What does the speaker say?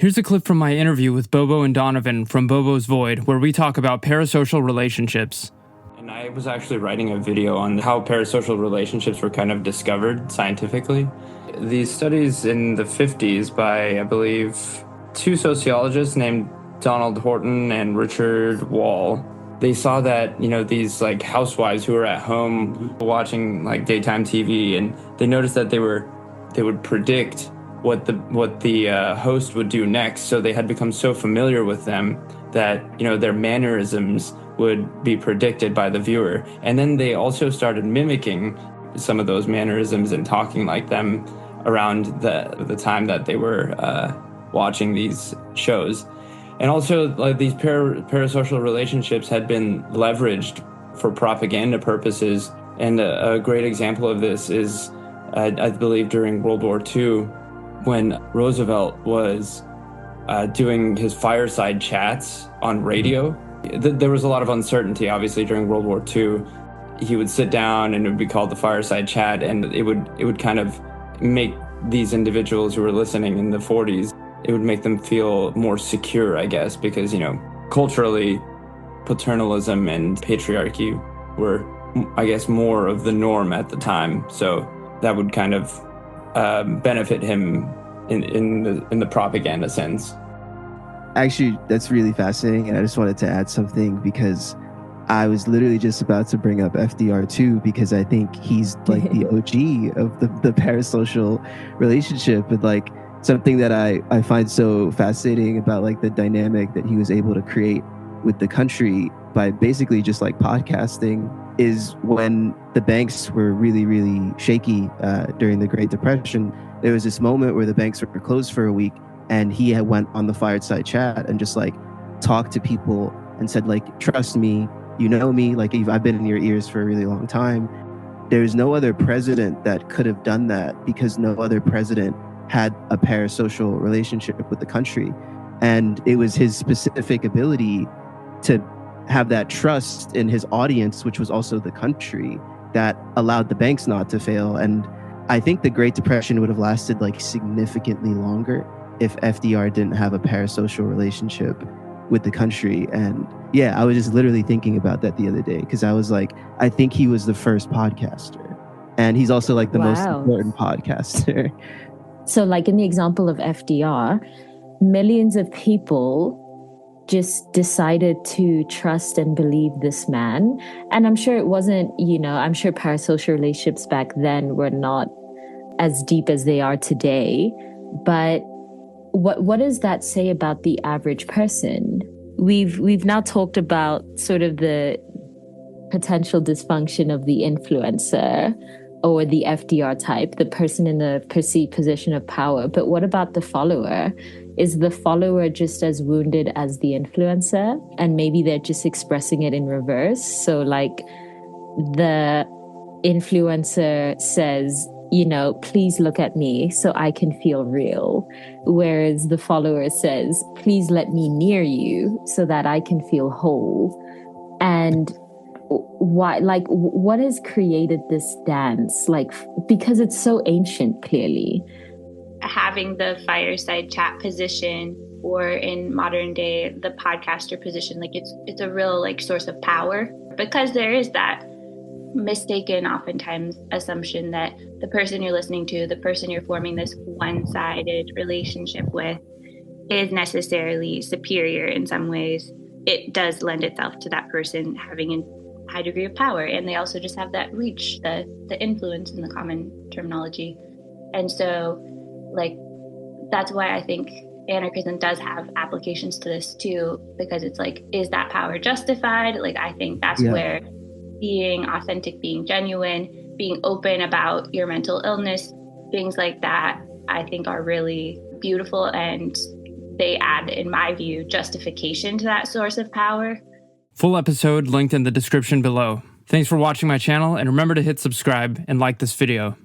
Here's a clip from my interview with Bobo and Donovan from Bobo's Void, where we talk about parasocial relationships. And I was actually writing a video on how parasocial relationships were kind of discovered scientifically. These studies in the 50s by, I believe, two sociologists named Donald Horton and Richard Wall. They saw that, these like housewives who were at home watching like daytime TV, and they noticed that they would predict what the host would do next. So they had become so familiar with them that, their mannerisms would be predicted by the viewer. And then they also started mimicking some of those mannerisms and talking like them around the time that they were watching these shows. And also, like, these parasocial relationships had been leveraged for propaganda purposes. And a great example of this is, I believe, during World War II, when Roosevelt was doing his fireside chats on radio. There was a lot of uncertainty, obviously, during World War II. He would sit down and it would be called the fireside chat, and it would kind of make these individuals who were listening in the 40s, it would make them feel more secure, I guess, because, culturally, paternalism and patriarchy were, I guess, more of the norm at the time. So that would kind of benefit him in the propaganda sense. Actually, that's really fascinating, and I just wanted to add something because I was literally just about to bring up FDR too, because I think he's like the OG of the parasocial relationship, and like something that I find so fascinating about like the dynamic that he was able to create with the country by basically just like podcasting is when the banks were really, really shaky during the Great Depression. There was this moment where the banks were closed for a week, and he had went on the fireside chat and just like talked to people and said, like, trust me, you know me, like I've been in your ears for a really long time. There's no other president that could have done that because no other president had a parasocial relationship with the country. And it was his specific ability to have that trust in his audience, which was also the country, that allowed the banks not to fail. And I think the Great Depression would have lasted like significantly longer if FDR didn't have a parasocial relationship with the country. And yeah, I was just literally thinking about that the other day, because I was like, I think he was the first podcaster, and he's also like the most important podcaster. So like in the example of FDR, millions of people just decided to trust and believe this man. And I'm sure it wasn't, I'm sure parasocial relationships back then were not as deep as they are today. But what does that say about the average person? We've now talked about sort of the potential dysfunction of the influencer or the FDR type, the person in the perceived position of power. But what about the follower? Is the follower just as wounded as the influencer? And maybe they're just expressing it in reverse. So like the influencer says, please look at me so I can feel real. Whereas the follower says, please let me near you so that I can feel whole. And why, like, what has created this dance? Like, because it's so ancient, clearly. Having the fireside chat position, or in modern day, the podcaster position, like it's a real like source of power, because there is that mistaken oftentimes assumption that the person you're listening to, the person you're forming this one-sided relationship with, is necessarily superior in some ways. It does lend itself to that person having a high degree of power, and they also just have that reach, the influence in the common terminology. And so like that's why I think anarchism does have applications to this too, because it's like, is that power justified? Like I think that's where being authentic, being genuine, being open about your mental illness, things like that, I think are really beautiful, and they add, in my view, justification to that source of power. Full episode linked in the description below. Thanks for watching my channel, and remember to hit subscribe and like this video.